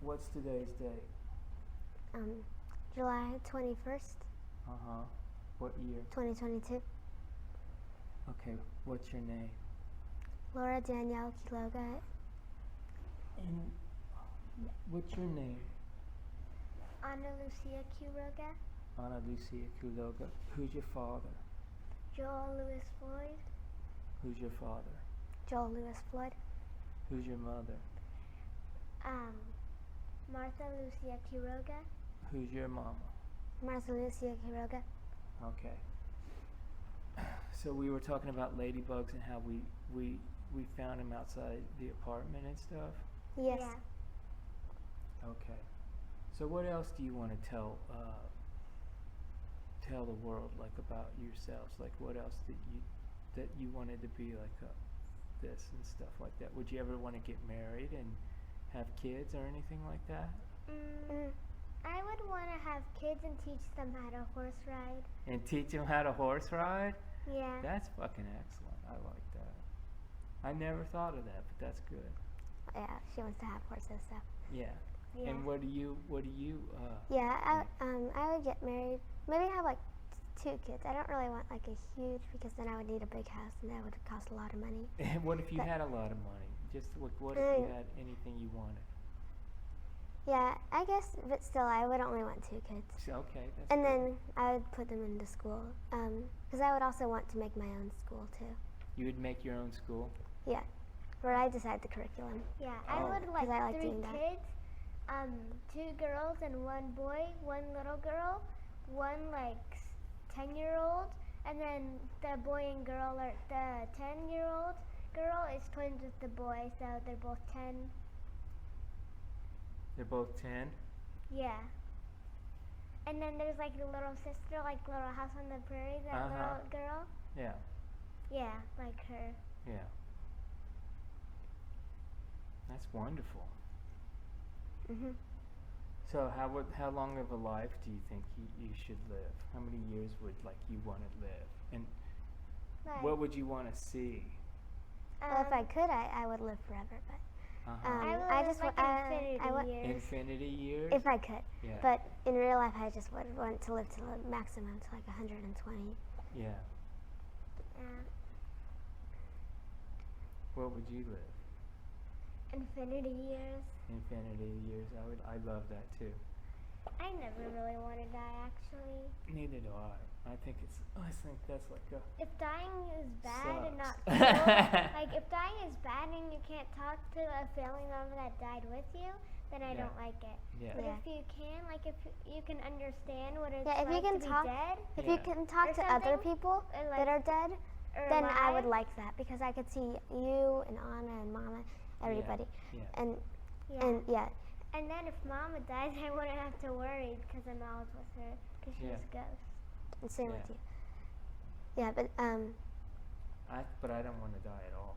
What's today's date? July 21st, What year? 2022. Okay, what's your name? Laura Danielle Quiloga. And what's your name? Ana Lucia Quiroga. Ana Lucia Quiloga. Who's your father? Joel Lewis Floyd. Who's your father? Joel Lewis Floyd. Who's your mother? Martha Lucia Quiroga. Who's your mama? Martha Lucia Quiroga. Okay. So we were talking about ladybugs and how we found them outside the apartment and stuff. Yes. Yeah. Okay. So what else do you want to tell the world, like, about yourselves? Like, what else that you wanted to be like this and stuff like that? Would you ever want to get married and have kids or anything like that? I would want to have kids and teach them how to horse ride. And teach them how to horse ride? Yeah. That's fucking excellent. I like that. I never thought of that, but that's good. Yeah, she wants to have horses, so. Yeah. Yeah. And what do you Yeah, I would get married. Maybe have like 2 kids. I don't really want like a huge, because then I would need a big house and that would cost a lot of money. what if you had a lot of money? Just what if you had anything you wanted? Yeah, I guess, but still, I would only want 2 kids. Okay, that's And good. then I would put them into school, because I would also want to make my own school too. You would make your own school? Yeah, where I decide the curriculum. Yeah, Oh. I would like 'Cause I like 3 doing that. kids, 2 girls and 1 boy, 1 little girl, 1 like 10-year-old, and then the boy and girl are the 10-year-old girl is twins with the boy, so they're both 10. They're both 10? Yeah. And then there's like a little sister, like Little House on the Prairie, that little girl. Yeah. Yeah, like her. Yeah. That's wonderful. Mhm. So how long of a life do you think you should live? How many years would you want to live? And Like, what would you want to see? Well, if I could, I would live forever, but I would I live just like infinity I want, years. Infinity years? if I could. Yeah. But in real life, I just would want to live to the maximum, to like 120. Yeah. Yeah. What would you live? Infinity years. Infinity years. I love that too. I never really want to die, actually. Neither do I. I think that's like a If dying is bad and not sucks. cool, like if dying is bad and you can't talk to a family member that died with you, then I Yeah. don't like it. Yeah. But Yeah. if you can, like if you can understand what it's Yeah, if like you can to talk, be dead, if Yeah. you can talk Or to other something, people or that like- are dead, or then I would alive, like that, because I could see you and Anna and Mama, everybody, Yeah. and yeah. yeah, And then if Mama dies, I wouldn't have to worry because I'm always with her because she's Yeah. a ghost. and same Yeah. with you. Yeah, but But I don't want to die at all.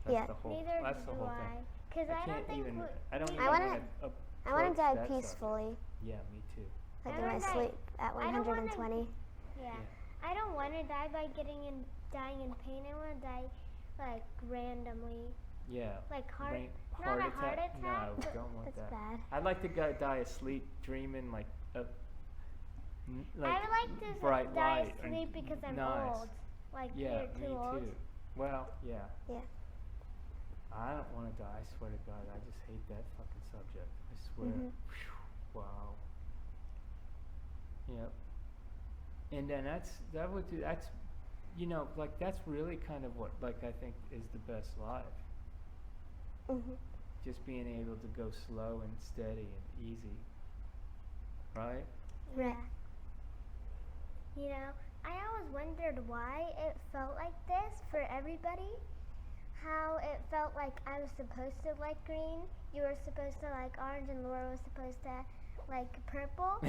That's Yeah. the whole. Neither That's the do whole I. thing. Because I don't can't think even. we- I don't we- even I wanna- want to. I want to die peacefully, Yeah, me too. like I in my wanna die- sleep at I don't wanna- 120. Yeah. Yeah. I don't want to die by dying in pain. I want to die like randomly, Yeah. like Brain- not a heart attack. No, but don't want That's that. bad. I'd like to die asleep, dreaming like I would like to bright die light and asleep because I'm nice. old. Like Yeah, you're me too old. too. Well, yeah. Yeah. I don't want to die. I swear to God, I just hate that fucking subject. I swear. Mhm. Whew, wow. Yep. And then that's that's really kind of what I think is the best life. Mhm. Just being able to go slow and steady and easy. Right? Right. You know, I always wondered why it felt like this for everybody. How it felt like I was supposed to like green, you were supposed to like orange, and Laura was supposed to like purple.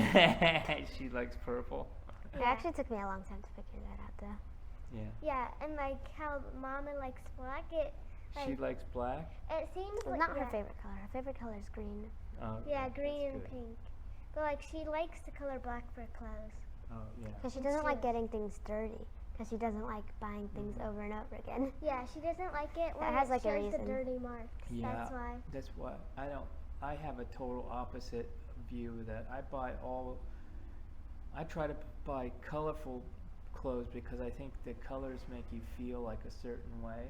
She likes purple. It actually took me a long time to figure that out, though. Yeah. Yeah, and like how Mama likes black. It She like likes black? it seems Well, like not her yeah. favorite color. Her favorite color is green. Oh, Yeah, green that's and good. pink. But like she likes the color black for clothes. Oh, yeah. Because she And doesn't like shoes. getting things dirty. Because she doesn't like buying things Mhm. over and over again. Yeah, she doesn't like it when That has, it like, a shows the reason. dirty marks. Yeah. That's why. That's why I don't. I have a total opposite view of that. I try to buy colorful clothes because I think the colors make you feel like a certain way,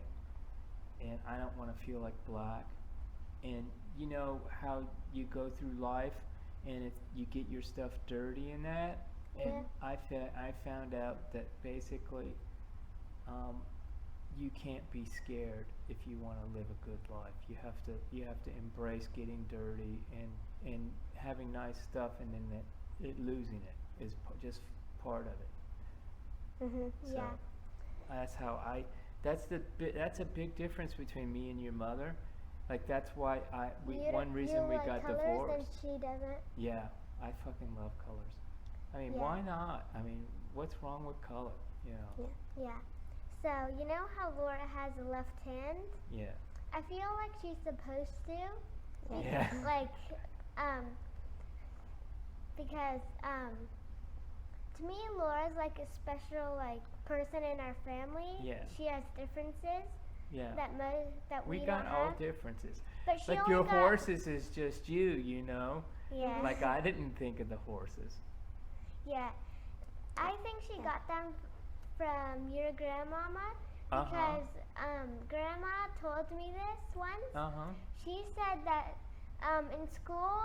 and I don't want to feel like black. And you know how you go through life, and you get your stuff dirty in that. And Yeah. I found out that basically, you can't be scared if you want to live a good life. You have to embrace getting dirty and having nice stuff, and then losing it is just part of it. Mhm. So Yeah. that's how that's a big difference between me and your mother. Like that's why one reason you we like got colors divorced. and she doesn't. Yeah, I fucking love colors. I mean, Yeah. why not? I mean, what's wrong with color? You know? Yeah. So you know how Laura has a left hand? Yeah. I feel like she's supposed to. Yeah. Like, because to me, Laura's like a special like person in our family. Yeah. She has differences Yeah. that We we got don't all have. differences. But she Like only your got, horses is just you, you know? Yeah. Like I didn't think of the horses. Yeah. I think she got them from your grandmama Uh-huh. because grandma told me this once. Uh-huh. She said that in school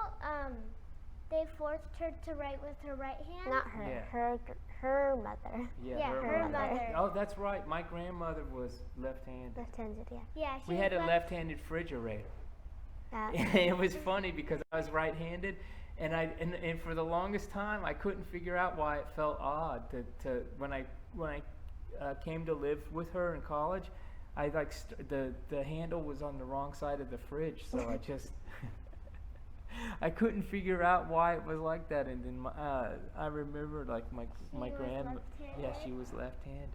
they forced her to write with her right hand. Not her. Yeah. Her mother. Yeah, her her mother. mother. Oh, that's right. My grandmother was left-handed. Left-handed. Yeah. Yeah, she We was had a left-handed refrigerator. Uh, It was funny because I was right-handed, and for the longest time I couldn't figure out why it felt odd to when I came to live with her in college. I like the handle was on the wrong side of the fridge, so I just I couldn't figure out why it was like that. And then I remember like my was grandma. Yeah, left-handed? she was left-handed.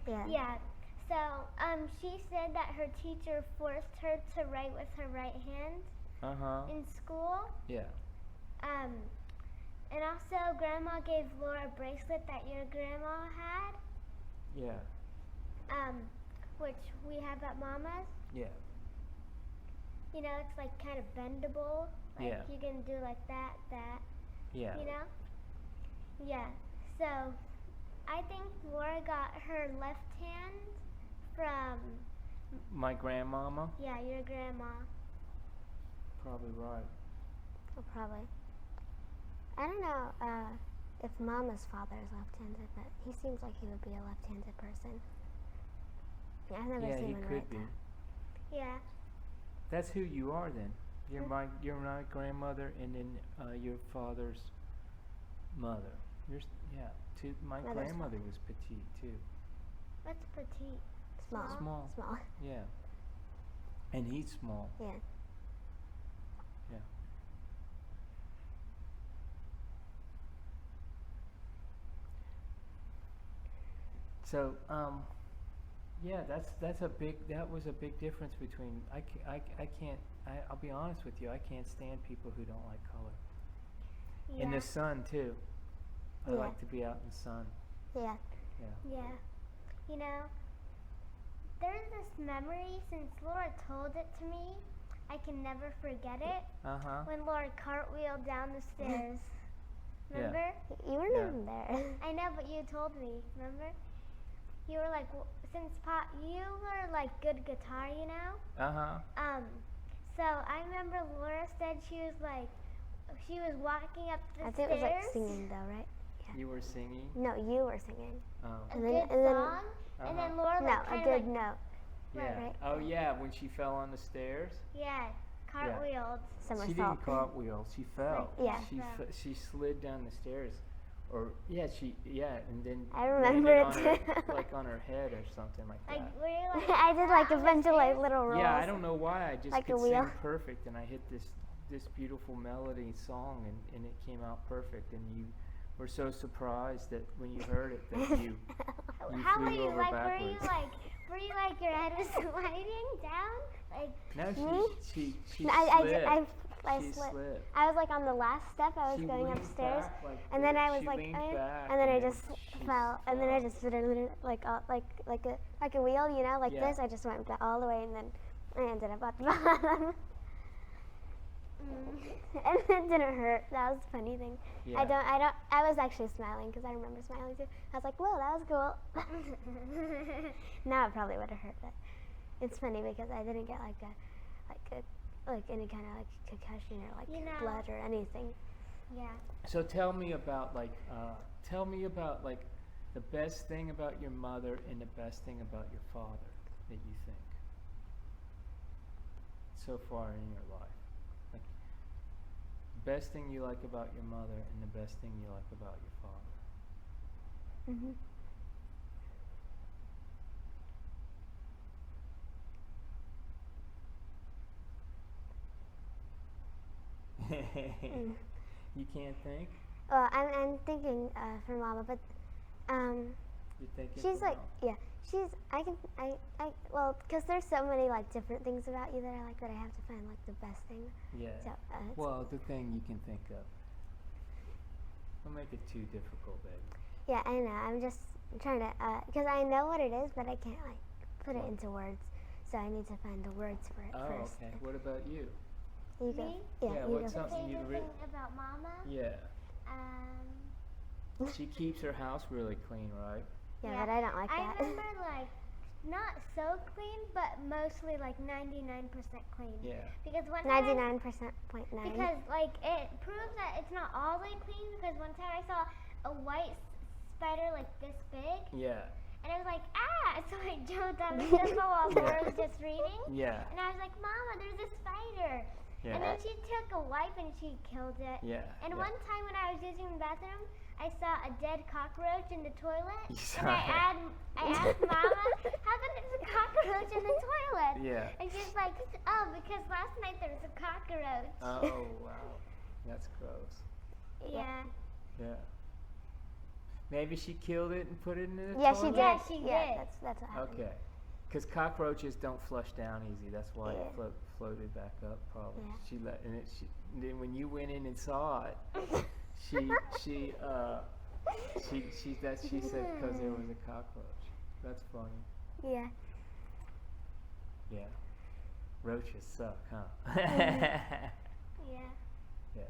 yeah. Yeah. So she said that her teacher forced her to write with her right hand Uh huh. in school. Yeah. And also grandma gave Laura a bracelet that your grandma had, Yeah. which we have at Mama's. Yeah. You know, it's like kind of bendable. Like Yeah. you can do like that. Yeah. You know? Yeah. So I think Laura got her left hand from My grandmama. your grandma. Probably right. Oh, probably. I don't know if Mama's father is left-handed, but he seems like he would be a left-handed person. Yeah, I've never Yeah, seen he one could write be. that. Yeah. That's who you are then. You're my grandmother, and then your father's mother. My Mother's grandmother was petite too. What's petite? Small. Small. Yeah. And he's small. Yeah. Yeah. So, yeah, that was a big difference between, I'll be honest with you, I can't stand people who don't like color. Yeah. In the sun too. I Yeah. like to be out in the sun. Yeah. Yeah. Yeah. You know, there's this memory since Laura told it to me. I can never forget it. Uh-huh. When Laura cartwheeled down the stairs. Yeah. Remember? You weren't Yeah. even there. I know, but you told me. Remember? You were like, you were like good guitar, you know. Uh-huh. So I remember Laura said she was walking up the I stairs. think it was like singing though, right? You were singing? No, you were singing. Oh. A And good then- and then- song, and then Laura No, like a kind good of like, note. Yeah. right. Oh yeah, when she fell on the stairs. yeah, cartwheeled. She Somersault. didn't cartwheel. She fell. Yeah. She slid down the stairs, and then I remember landed it on her, too. like on her head or something like Like that. were you like? I did like a on the bunch of like stairs? little rolls. Yeah, I don't know why. I just Like a could wheel. sing perfect, and I hit this beautiful melody song, and it came out perfect. And you were so surprised that when you heard it that you How flew were you over like? backwards. Were you like your head was sliding down? Like No, Me? she No, slipped. I She slipped. slipped. I was like on the last step. I was She going leaned upstairs, back like and then this. I was She like, leaned back, and then I then just she fell, and then I fell. just like a wheel, you know, like Yeah. this. I just went all the way, and then I ended up at the bottom. And it didn't hurt. That was the funny thing. Yeah. I was actually smiling because I remember smiling too. I was like, whoa, that was cool. Now it probably would have hurt, but it's funny because I didn't get like any kind of like concussion or like blood or anything. Yeah. So tell me about like the best thing about your mother and the best thing about your father that you think so far in your life. Like the best thing you like about your mother and the best thing you like about your father. Mhm. You can't think? Well, I'm thinking for Mama, but You're thinking she's for like, mom. yeah, well, because there's so many like different things about you that I like that I have to find like the best thing. Yeah. So, Well, the thing you can think of. Don't make it too difficult, baby. yeah, I know. I'm just trying to, because I know what it is, but I can't like put it What? into words. So I need to find the words for it Oh, first. okay. What about you? You go. Me? Yeah, Yeah, you what's go. up? Something you Favorite thing about Mama? Yeah. She keeps her house really clean, right? Yeah, but I don't like I that. remember like not so clean, but mostly like 99% clean. Yeah. Because one time 99.9. because like it proves that it's not all the way clean. Because one time I saw a white spider like this big, Yeah. and I was like, ah! So I jumped out of the sofa while Laura was just reading, Yeah. and I was like, Mama, there's a spider. Yeah. And then she took a wipe and she killed it. Yeah. And yeah. one time when I was using the bathroom, I saw a dead cockroach in the toilet. You saw And I it. asked Mama, how come there's a cockroach in the toilet? Yeah. And she's like, oh, because last night there was a cockroach. Oh, wow. That's gross. Yeah. Yeah. Maybe she killed it and put it in the Yeah, toilet? she did. Yeah, she Yeah, did. that's what happened. Okay. Because cockroaches don't flush down easy. That's why Yeah. it floated back up, probably. Yeah. She let, and then when you went in and saw it, she said because there was a cockroach. That's funny. Yeah. Yeah. Roaches suck, huh? Yeah. Yeah.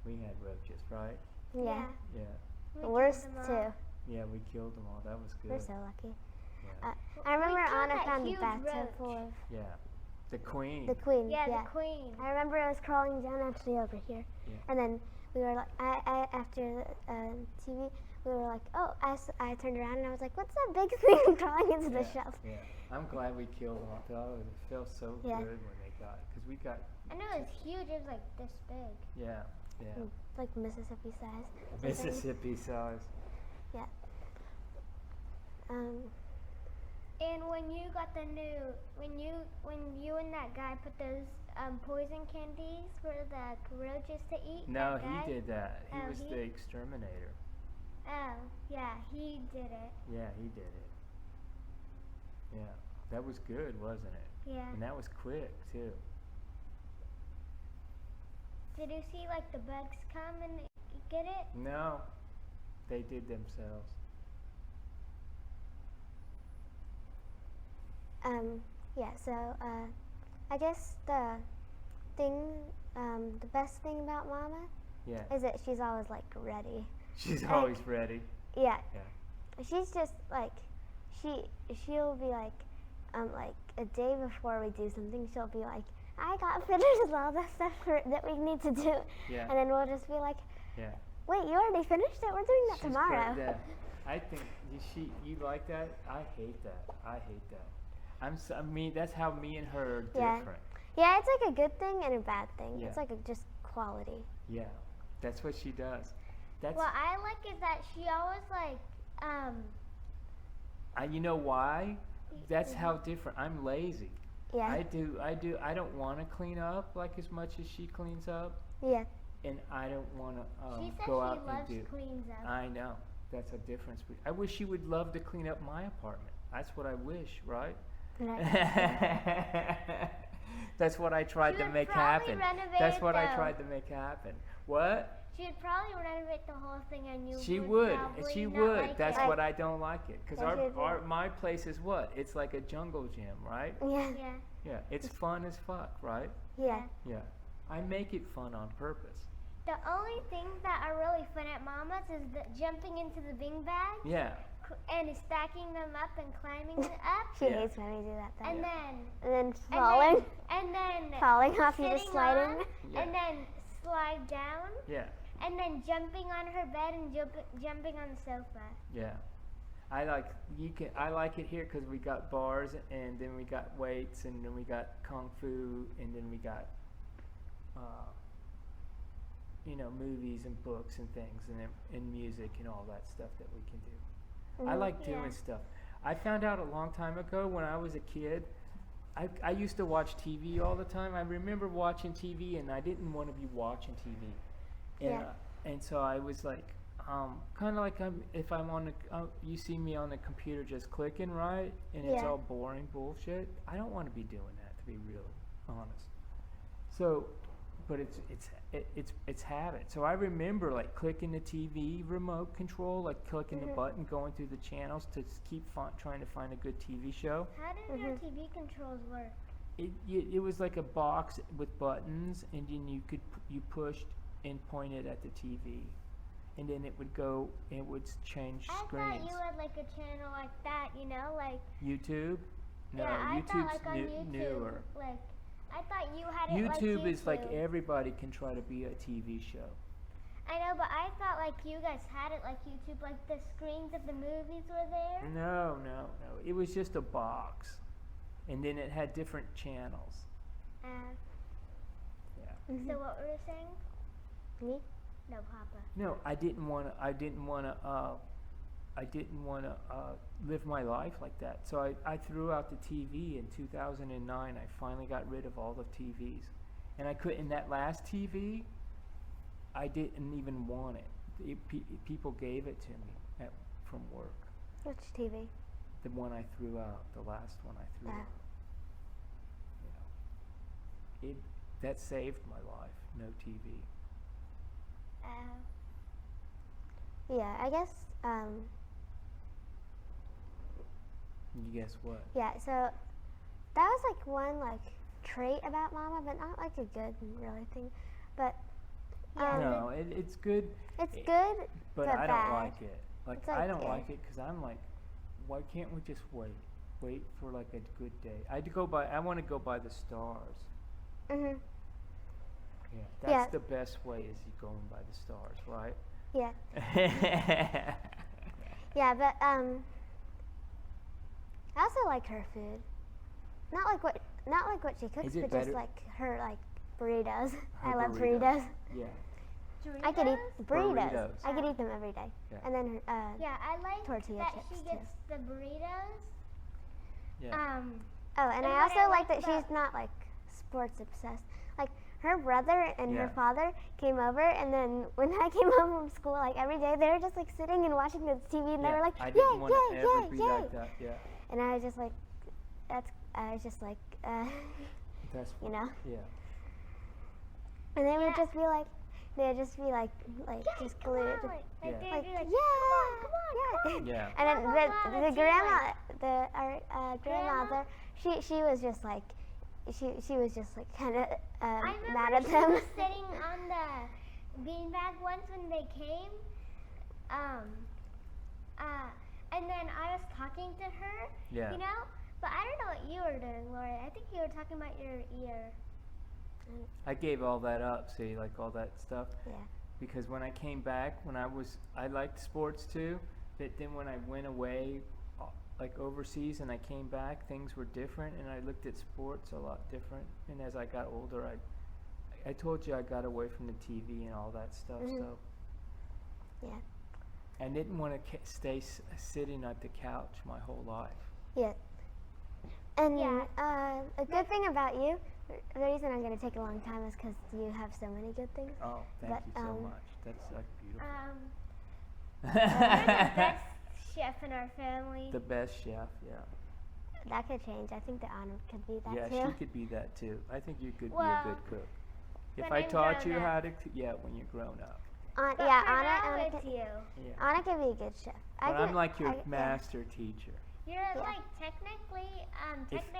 We had roaches, right? Yeah. Yeah. We The killed worst them all. too. Yeah, we killed them all. That was good. We're so lucky. Yeah. I remember killed Anna that found the huge bathtub roach. full of Yeah. The queen. the queen. Yeah, the queen. I remember I was crawling down actually over here, Yeah. and then we were like, after the TV, we were like, oh, I turned around and I was like, what's that big thing crawling into the shelf? Yeah. I'm glad we killed them. I thought it felt so Yeah. good when they got it. Because we got, I know it was huge. It was like this big. yeah. Like Mississippi size. or something. Mississippi size. And when you got the new, when you and that guy put those poison candies for the roaches to eat. No, that guy? he did that. He Oh, was he- the exterminator. Oh, yeah, he did it. Yeah, he did it. Yeah. That was good, wasn't it? Yeah. And that was quick, too. Did you see like the bugs come and get it? No, they did themselves. Yeah, so I guess the best thing about Mama Yeah. is that she's always like ready. She's like- always ready. Yeah. Yeah. She's just like she'll be like a day before we do something, she'll be like, I got finished with all the stuff that we need to do. Yeah. And then we'll just be like, Yeah. wait, you already finished it? We're doing that She's tomorrow. yeah. I think you like that? I hate that. I hate that. I mean, that's how me and her are Yeah. different. Yeah, it's like a good thing and a bad thing. Yeah. It's like just quality. Yeah. That's what she does. That's What I like is that she always like you know why? That's how different. I'm lazy. Yeah. I don't want to clean up like as much as she cleans up, Yeah. and I don't want to she says go she out and loves do. cleans up. I know. That's a difference. I wish she would love to clean up my apartment. That's what I wish, right? Right. That's what I tried She to would make probably happen. renovate That's it, what I though. tried to make happen. What? She would probably renovate the whole thing, and you She would. would. Probably She not would. Like That's it. what I don't like it. Because Yeah, she would. my place is what? It's like a jungle gym, right? Yeah. Yeah. Yeah. It's fun as fuck, right? Yeah. Yeah. I make it fun on purpose. The only things that are really fun at Mama's is the jumping into the beanbag Yeah. and stacking them up and climbing it up. She Yeah. hates when we do that though. And And then and falling. and then Falling off, you just sitting slide on, in. Yeah. and then slide down, Yeah. and then jumping on her bed and jumping on the sofa. Yeah. I like it here because we got bars, and then we got weights, and then we got kung fu, and then we got movies and books and things, and music and all that stuff that we can do. I like doing Yeah. stuff. I found out a long time ago when I was a kid, I used to watch TV all the time. I remember watching TV, and I didn't want to be watching TV. And, Yeah. and so I was like, kind of like if I'm on you see me on the computer just clicking, right? And it's Yeah. all boring bullshit. I don't want to be doing that, to be real honest. So, but it's habit. So I remember like clicking the TV remote control, like clicking the button, going through the channels to keep trying to find a good TV show. How did your TV controls work? It was like a box with buttons, and then you pushed and pointed at the TV, and then it would go. It would change I screens. thought you had like a channel like that, like. YouTube? No, Yeah, I thought YouTube's like on YouTube. newer. Like, I thought you had it like YouTube is like YouTube. everybody can try to be a TV show. I know, but I thought like you guys had it like YouTube, like the screens of the movies were there. No. It was just a box, and then it had different channels. Uh, Yeah. So what were you saying? Me? No, Papa. No, I didn't want to live my life like that. So I threw out the TV in 2009. I finally got rid of all the TVs, and I couldn't. That last TV, I didn't even want it. People gave it to me from work. Which TV? The one I threw out, the last one I threw out. That saved my life. No TV. Yeah, I guess. You guess what? Yeah, so that was like one trait about Mama, but not like a good really thing. But No, it's good. it's good, But but I don't bad. like it. Like, It's I like, don't yeah. like it because I'm like, why can't we just wait? Wait for like a good day. I want to go by the stars. Mhm. Yeah, that's Yeah. the best way is you going by the stars, right? Yeah. Yeah, but I also like her food. Not like what she cooks, Is it but just better- like her burritos. I Her love burritos. burritos. Yeah. I could eat burritos. Burritos. I could eat them every day. Yeah. And then Yeah, I like tortilla that chips, she too. gets the burritos. Yeah. oh, and And I what also I like like that about- she's not like sports obsessed. Like her brother and Yeah. her father came over, and then when I came home from school, like every day, they were just like sitting and watching the TV, and they Yeah, were like, I yay, didn't want to yay, ever yay, be yay. like that. Yeah. And I was just like, I was just like, That's you know. Yeah. And they would Yeah. just be like, just Come glued. on, like, Yeah. they'd Like, be yeah, like, come on. Yeah. And then Blah, blah, blah, the and she grandma, like- our grandmother, she was just like, she was just like kind of I mad remember at she them. was sitting on the beanbag once when they came. And then I was talking to her, Yeah. but I don't know what you were doing, Lori. I think you were talking about your ear. I gave all that up, see, like all that stuff. Yeah. Because when I came back, I liked sports too, but then when I went away, like overseas, and I came back, things were different, and I looked at sports a lot different. And as I got older, I told you I got away from the TV and all that stuff, Mhm. so. Yeah. I didn't want to stay sitting at the couch my whole life. Yeah. And Yeah. a good thing about you, the reason I'm going to take a long time is because you have so many good things. Oh, thank But, you so much. That's like beautiful. You're the best chef in our family. The best chef, yeah. That could change. I think that Anna could be that Yeah, too. she could be that too. I think you could be a Well, good cook. If when I I'm taught you grown how up. to, yeah, when you're grown up. Aunt, But yeah, for now, Anna it's could, you. Yeah. Anna could be a good chef. But I'm like your yeah. master teacher. You're like technically,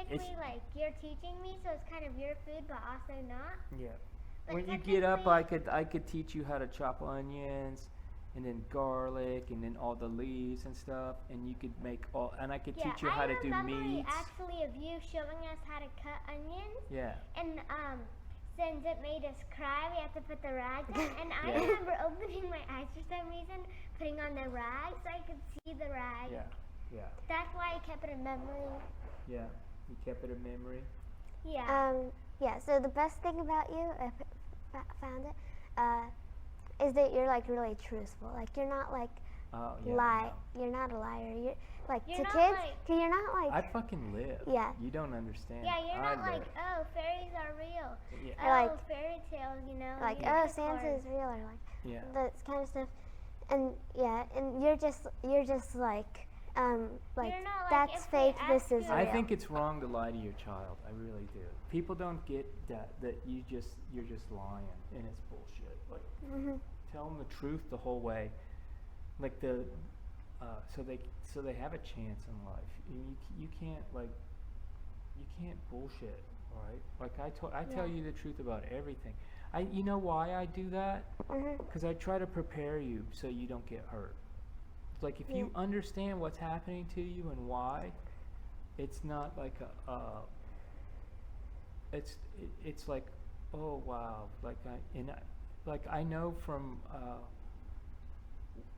it's- like you're teaching me, so it's kind of your food, but also not. Yeah. But when you get up, technically- I could teach you how to chop onions, and then garlic, and then all the leaves and stuff, and you could make all, and I could Yeah, teach you how to do I remember meats. actually of you showing us how to cut onions, Yeah. and since it made us cry, we had to put the rags on. And I Yeah. remember opening my eyes for some reason, putting on the rags so I could see the rags. Yeah. Yeah. That's why I kept it in memory. Yeah. You kept it a memory. Yeah. Yeah, so the best thing about you, I found it, is that you're like really truthful. Like you're not like Oh yeah. lie. You're not a liar. You're like You're to not kids. like- You're not I like fucking live. Yeah. You don't understand. Yeah, you're I not like, live. oh, fairies are real. Yeah. Oh, Like- fairy tales, you know. like unicorns. oh Santa is real or like Yeah. that kind of stuff. And yeah, and you're just like You're not like, that's if they fake. ask This is you- I real. think it's wrong to lie to your child. I really do. People don't get that you're just lying and it's bullshit. Like Mhm. tell them the truth the whole way. Like so they have a chance in life. And you can't you can't bullshit, right? Like I tell Yeah. you the truth about everything. You know why I do that? Mhm. Because I try to prepare you so you don't get hurt. It's like if Yeah. you understand what's happening to you and why, it's not like it's like, oh wow, like I know from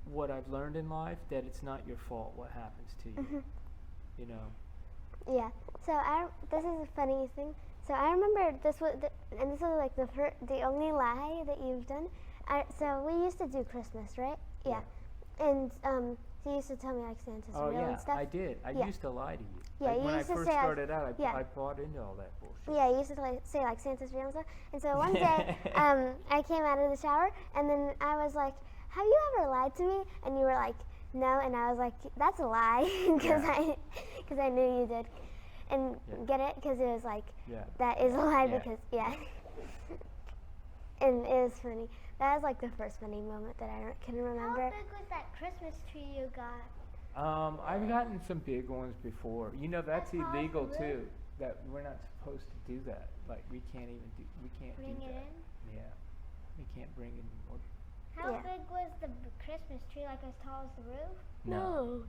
what I've learned in life that it's not your fault what happens to you. Mhm. You know. Yeah. So this is a funny thing. So I remember this was and this was like the only lie that you've done. So we used to do Christmas, right? Yeah. And so you used to tell me like Santa's Oh real yeah, and stuff. I did. I Yeah. used to lie to you. Yeah, Like, you when I used to first say, like- started out, yeah. I bought into all that bullshit. Yeah, you used to like say like Santa's real and stuff. And so one day, I came out of the shower and then I was like, "Have you ever lied to me?" And you were like, "No." And I was like, "That's a lie," because I knew you did. And Yeah. get it? Because it was like Yeah. that is a lie Yeah. because yeah. And it was funny. That was like the first funny moment that I can How remember. big was that Christmas tree you got? I've gotten some big ones before. You know that's That's illegal awesome. too. That we're not supposed to do that. Like we can't Bring do it that. in? Yeah, we can't bring in more. How Yeah. big was the Christmas tree? Like as tall as the roof? No.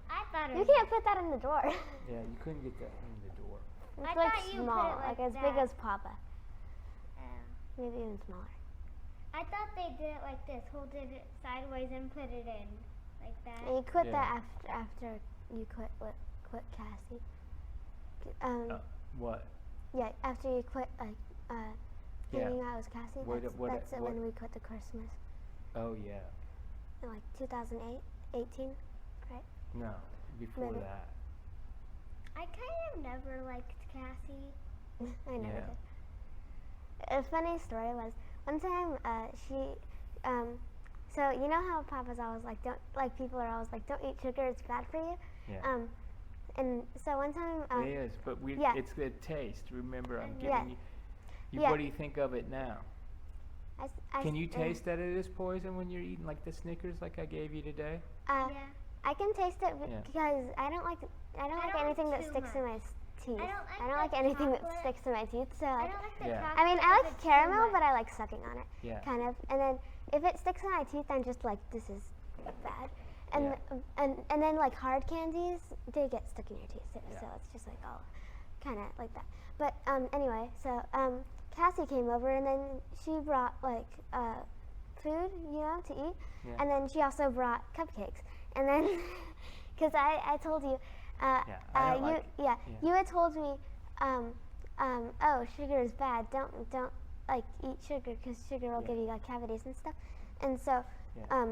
I thought it You was. can't put that in the door. Yeah, you couldn't get that in the door. It's I like thought you put small, it like as big that. as Papa. Oh. Maybe even smaller. I thought they did it like this, hold it sideways and put it in like that. And you quit Yeah. that after you quit Cassie. What? Yeah, after you quit like Yeah. hanging out with Cassie. What- That's, what- that's what- when we quit the Christmas Oh yeah. in like 2008, 18. No, before Maybe. that. I kind of never liked Cassie. I never Yeah. did. A funny story was one time she so you know how Papa's always like people are always like don't eat sugar, it's bad for you. Yeah. And so one time it is, but yeah. it's good taste. Remember, I'm Yeah. giving you. Yeah. What do you think of it now? Can you taste that it is poison when you're eating like the Snickers like I gave you today? Yeah. I can taste it Yeah. because I don't like don't anything that too sticks in my much. teeth. I don't like the anything that chocolate. sticks to my teeth. So I like, don't like the Yeah. chocolate. I mean, I if like it's too caramel, much. but I like sucking on it, Yeah. kind of. And then if it sticks in my teeth, I'm just like, this is bad. And and then like hard candies, they get stuck in your teeth too. Yeah. So it's just like all kind of like that. But anyway, so Cassie came over and then she brought like food, to eat. Yeah. And then she also brought cupcakes. And then, because I told you, I don't like- yeah. you had told me, oh, sugar is bad. Don't like eat sugar because sugar will Yeah. give you like cavities and stuff. And so, Yeah.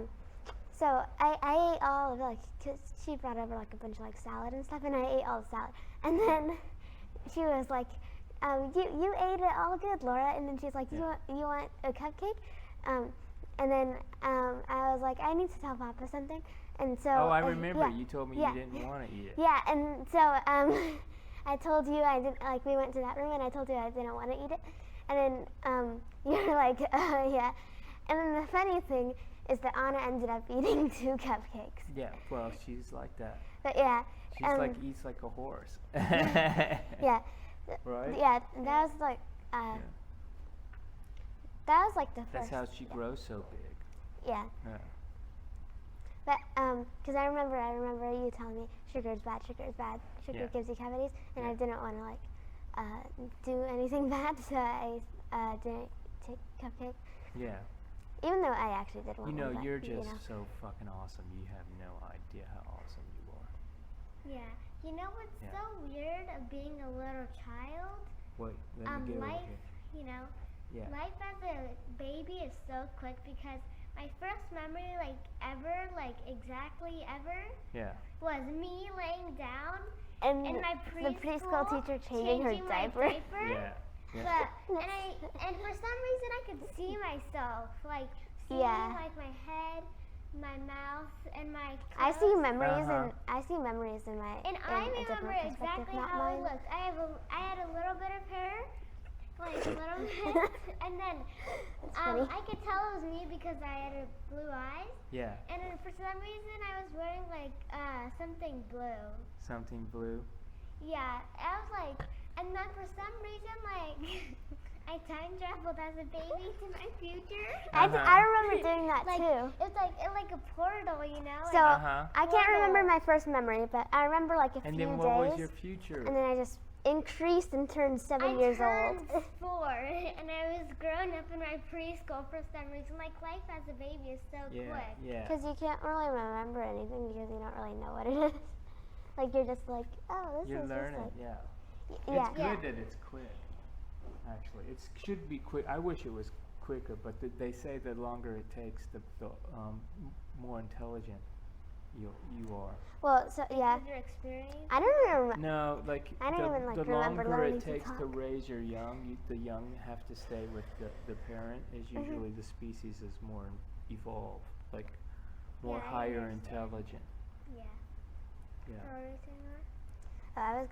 so I ate all of it, like, cause she brought over like a bunch of like salad and stuff, and I ate all the salad. And then she was like, you ate it all good, Laura. And then she's like, Yeah. you want a cupcake? And then I was like, I need to tell Papa something. And so Oh, I remember. yeah, You told me yeah. you didn't want to eat it. Yeah, and so I told you I didn't like. We went to that room, and I told you I didn't want to eat it. And then you're like, yeah. And then the funny thing is that Anna ended up eating 2 cupcakes. Yeah. Well, she's like that. But yeah, She's like eats like a horse. yeah, Right. yeah. That was like, That was like the That's first. how she grows so big. Yeah. Yeah. But because I remember you telling me sugar is bad. Sugar Yeah. gives you cavities, and Yeah. I didn't want to like do anything bad, so I didn't take cupcake. Yeah. Even though I actually did want You know, one. But, you're you just know. so fucking awesome. You have no idea how awesome you are. Yeah. You know what's Yeah. so weird of being a little child? Wait, let me get over Life, here. you know, Yeah. life as a baby is so quick because my first memory, like ever, like exactly ever, Yeah. was me laying down And in my the preschool teacher changing her my diaper. Yeah. Yeah. But and for some reason I could see myself, like seeing Yeah. like my head, my mouth, and my I see clothes. memories Uh-huh. in my And in I a remember different perspective, exactly not how mine. it looked. I had a little bit of hair, like a little bit, and then That's funny. I could tell it was me because I had blue eyes, Yeah. and then for some reason I was wearing like something blue. Something blue. Yeah, I was like, and then for some reason like I time traveled as a baby to my future. I Uh-huh. remember doing that Like too. it's like a portal, you know. So like, Uh-huh. I can't remember Portal. my first memory, but I remember like a And few then what days, was your future? and then I just increased and turned 7 years turned old. 4, and I was grown up in my preschool for some reason. Like life as a baby is so Yeah. quick. Yeah. Because you can't really remember anything because you don't really know what it is. Like you're just like, oh, this You're is learning. just like, Yeah. yeah. It's good that it's quick. Actually, it should be quick. I wish it was quicker, but they say the longer it takes, the more intelligent you are. Well, so yeah, With your experience. I don't remember. No, like I don't even, like, the remember longer learning it to takes to talk. raise your young, the young have to stay with the parent. Is usually the species is more evolved, like more Yeah, I higher understand. intelligent. Yeah. Yeah. Or anything else? I was